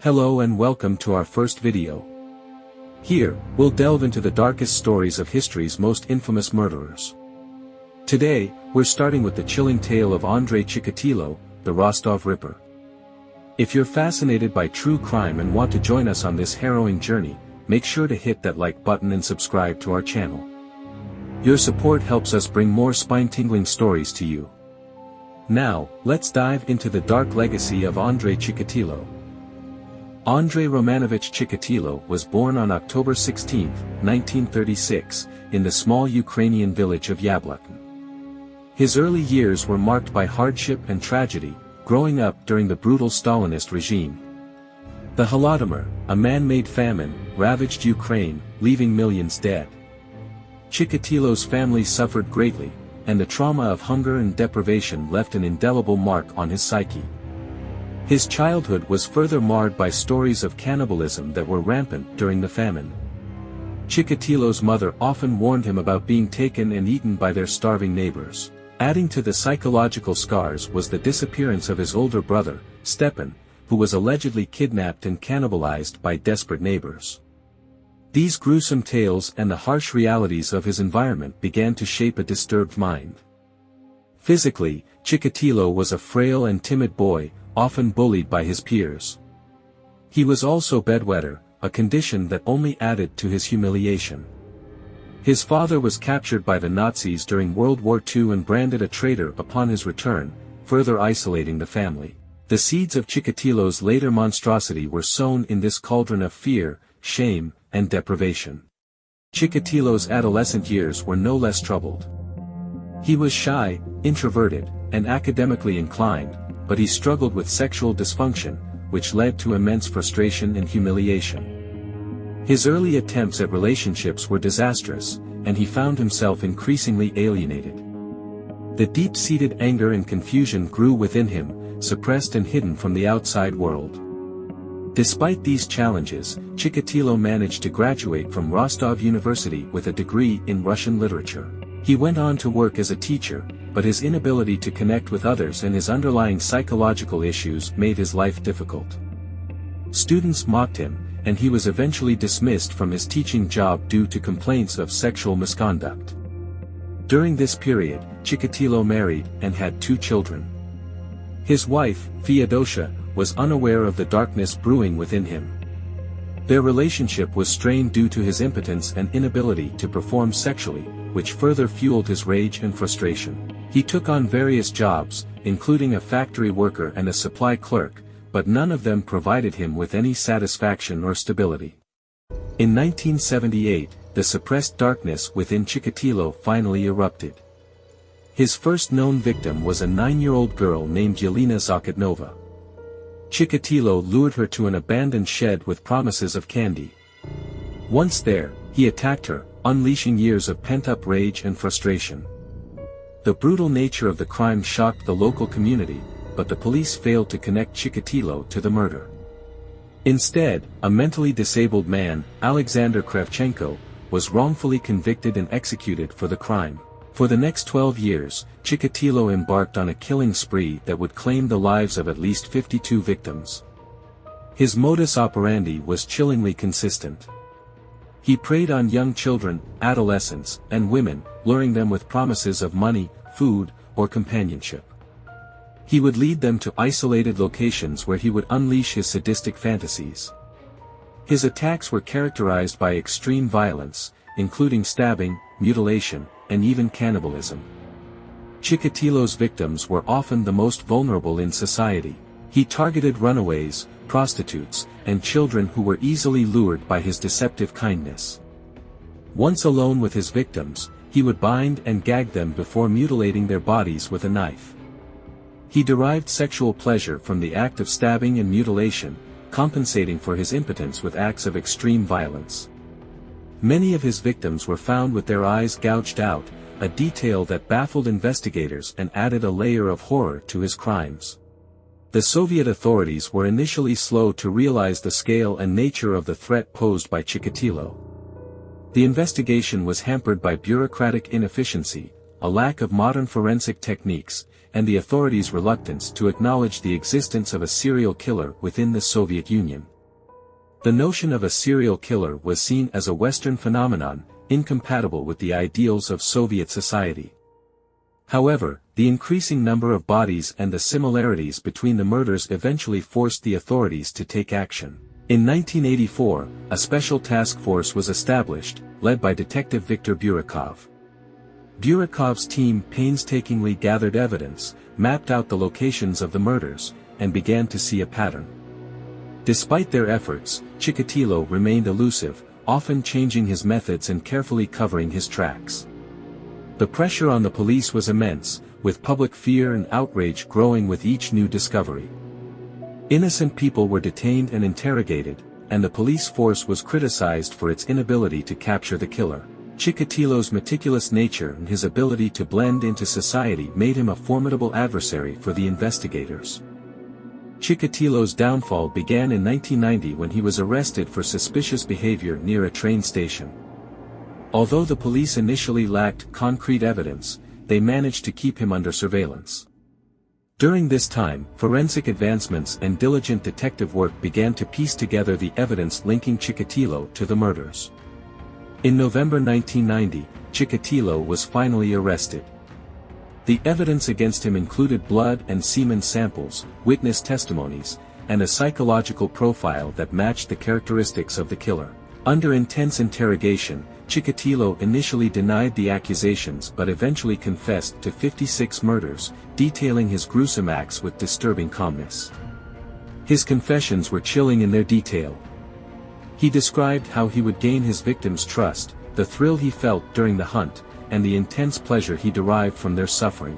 Hello and welcome to our first video. Here, we'll delve into the darkest stories of history's most infamous murderers. Today, we're starting with the chilling tale of Andrei Chikatilo, the Rostov Ripper. If you're fascinated by true crime and want to join us on this harrowing journey, make sure to hit that like button and subscribe to our channel. Your support helps us bring more spine-tingling stories to you. Now, let's dive into the dark legacy of Andrei Chikatilo. Andrei Romanovich Chikatilo was born on October 16, 1936, in the small Ukrainian village of Yablokny. His early years were marked by hardship and tragedy, growing up during the brutal Stalinist regime. The Holodomor, a man-made famine, ravaged Ukraine, leaving millions dead. Chikatilo's family suffered greatly, and the trauma of hunger and deprivation left an indelible mark on his psyche. His childhood was further marred by stories of cannibalism that were rampant during the famine. Chikatilo's mother often warned him about being taken and eaten by their starving neighbors. Adding to the psychological scars was the disappearance of his older brother, Stepan, who was allegedly kidnapped and cannibalized by desperate neighbors. These gruesome tales and the harsh realities of his environment began to shape a disturbed mind. Physically, Chikatilo was a frail and timid boy, often bullied by his peers. He was also bedwetter, a condition that only added to his humiliation. His father was captured by the Nazis during World War II and branded a traitor upon his return, further isolating the family. The seeds of Chikatilo's later monstrosity were sown in this cauldron of fear, shame, and deprivation. Chikatilo's adolescent years were no less troubled. He was shy, introverted, and academically inclined, but he struggled with sexual dysfunction, which led to immense frustration and humiliation. His early attempts at relationships were disastrous, and he found himself increasingly alienated. The deep-seated anger and confusion grew within him, suppressed and hidden from the outside world. Despite these challenges, Chikatilo managed to graduate from Rostov University with a degree in Russian literature. He went on to work as a teacher, but his inability to connect with others and his underlying psychological issues made his life difficult. Students mocked him, and he was eventually dismissed from his teaching job due to complaints of sexual misconduct. During this period, Chikatilo married and had 2 children. His wife, Feodosia, was unaware of the darkness brewing within him. Their relationship was strained due to his impotence and inability to perform sexually, which further fueled his rage and frustration. He took on various jobs, including a factory worker and a supply clerk, but none of them provided him with any satisfaction or stability. In 1978, the suppressed darkness within Chikatilo finally erupted. His first known victim was a 9-year-old girl named Yelena Zakotnova. Chikatilo lured her to an abandoned shed with promises of candy. Once there, he attacked her, unleashing years of pent-up rage and frustration. The brutal nature of the crime shocked the local community, but the police failed to connect Chikatilo to the murder. Instead, a mentally disabled man, Alexander Kravchenko, was wrongfully convicted and executed for the crime. For the next 12 years, Chikatilo embarked on a killing spree that would claim the lives of at least 52 victims. His modus operandi was chillingly consistent. He preyed on young children, adolescents, and women, luring them with promises of money, food, or companionship. He would lead them to isolated locations where he would unleash his sadistic fantasies. His attacks were characterized by extreme violence, including stabbing, mutilation, and even cannibalism. Chikatilo's victims were often the most vulnerable in society. He targeted runaways, prostitutes, and children who were easily lured by his deceptive kindness. Once alone with his victims, he would bind and gag them before mutilating their bodies with a knife. He derived sexual pleasure from the act of stabbing and mutilation, compensating for his impotence with acts of extreme violence. Many of his victims were found with their eyes gouged out, a detail that baffled investigators and added a layer of horror to his crimes. The Soviet authorities were initially slow to realize the scale and nature of the threat posed by Chikatilo. The investigation was hampered by bureaucratic inefficiency, a lack of modern forensic techniques, and the authorities' reluctance to acknowledge the existence of a serial killer within the Soviet Union. The notion of a serial killer was seen as a Western phenomenon, incompatible with the ideals of Soviet society. However, the increasing number of bodies and the similarities between the murders eventually forced the authorities to take action. In 1984, a special task force was established, led by Detective Viktor Burakov. Burakov's team painstakingly gathered evidence, mapped out the locations of the murders, and began to see a pattern. Despite their efforts, Chikatilo remained elusive, often changing his methods and carefully covering his tracks. The pressure on the police was immense, with public fear and outrage growing with each new discovery. Innocent people were detained and interrogated, and the police force was criticized for its inability to capture the killer. Chikatilo's meticulous nature and his ability to blend into society made him a formidable adversary for the investigators. Chikatilo's downfall began in 1990 when he was arrested for suspicious behavior near a train station. Although the police initially lacked concrete evidence, they managed to keep him under surveillance. During this time, forensic advancements and diligent detective work began to piece together the evidence linking Chikatilo to the murders. In November 1990, Chikatilo was finally arrested. The evidence against him included blood and semen samples, witness testimonies, and a psychological profile that matched the characteristics of the killer. Under intense interrogation, Chikatilo initially denied the accusations but eventually confessed to 56 murders, detailing his gruesome acts with disturbing calmness. His confessions were chilling in their detail. He described how he would gain his victims' trust, the thrill he felt during the hunt, and the intense pleasure he derived from their suffering.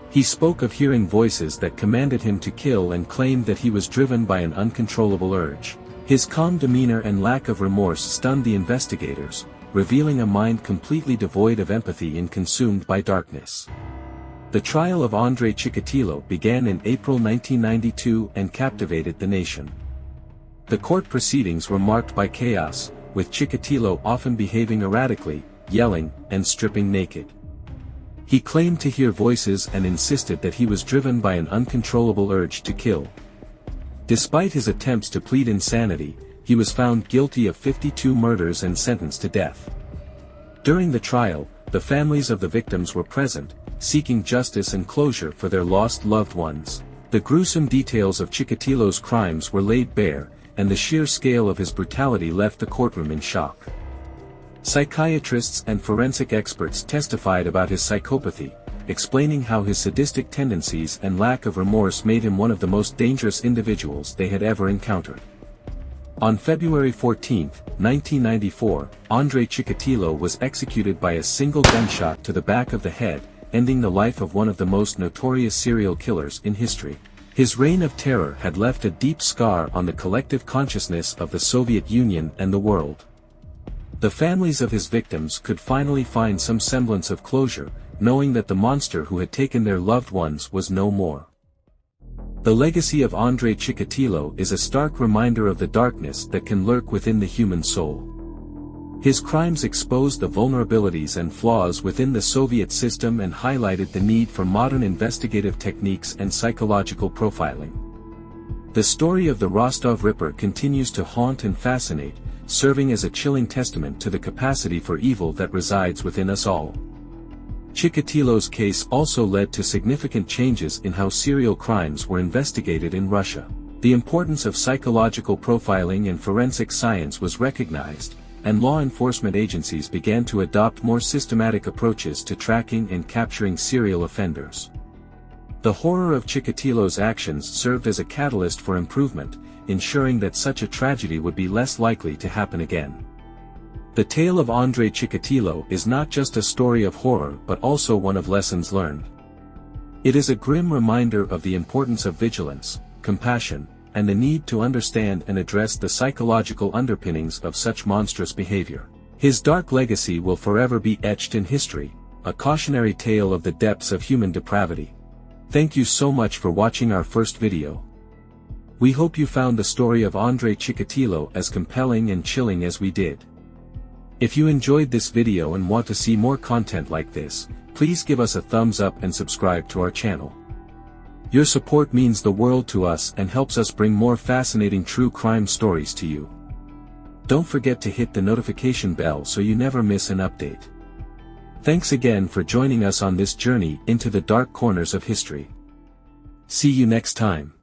He spoke of hearing voices that commanded him to kill and claimed that he was driven by an uncontrollable urge. His calm demeanor and lack of remorse stunned the investigators, revealing a mind completely devoid of empathy and consumed by darkness. The trial of Andrei Chikatilo began in April 1992 and captivated the nation. The court proceedings were marked by chaos, with Chikatilo often behaving erratically, yelling, and stripping naked. He claimed to hear voices and insisted that he was driven by an uncontrollable urge to kill. Despite his attempts to plead insanity, he was found guilty of 52 murders and sentenced to death. During the trial, the families of the victims were present, seeking justice and closure for their lost loved ones. The gruesome details of Chikatilo's crimes were laid bare, and the sheer scale of his brutality left the courtroom in shock. Psychiatrists and forensic experts testified about his psychopathy, explaining how his sadistic tendencies and lack of remorse made him one of the most dangerous individuals they had ever encountered. On February 14, 1994, Andrei Chikatilo was executed by a single gunshot to the back of the head, ending the life of one of the most notorious serial killers in history. His reign of terror had left a deep scar on the collective consciousness of the Soviet Union and the world. The families of his victims could finally find some semblance of closure, knowing that the monster who had taken their loved ones was no more. The legacy of Andrei Chikatilo is a stark reminder of the darkness that can lurk within the human soul. His crimes exposed the vulnerabilities and flaws within the Soviet system and highlighted the need for modern investigative techniques and psychological profiling. The story of the Rostov Ripper continues to haunt and fascinate, serving as a chilling testament to the capacity for evil that resides within us all. Chikatilo's case also led to significant changes in how serial crimes were investigated in Russia. The importance of psychological profiling and forensic science was recognized, and law enforcement agencies began to adopt more systematic approaches to tracking and capturing serial offenders. The horror of Chikatilo's actions served as a catalyst for improvement, ensuring that such a tragedy would be less likely to happen again. The tale of Andrei Chikatilo is not just a story of horror but also one of lessons learned. It is a grim reminder of the importance of vigilance, compassion, and the need to understand and address the psychological underpinnings of such monstrous behavior. His dark legacy will forever be etched in history, a cautionary tale of the depths of human depravity. Thank you so much for watching our first video. We hope you found the story of Andrei Chikatilo as compelling and chilling as we did. If you enjoyed this video and want to see more content like this, please give us a thumbs up and subscribe to our channel. Your support means the world to us and helps us bring more fascinating true crime stories to you. Don't forget to hit the notification bell so you never miss an update. Thanks again for joining us on this journey into the dark corners of history. See you next time.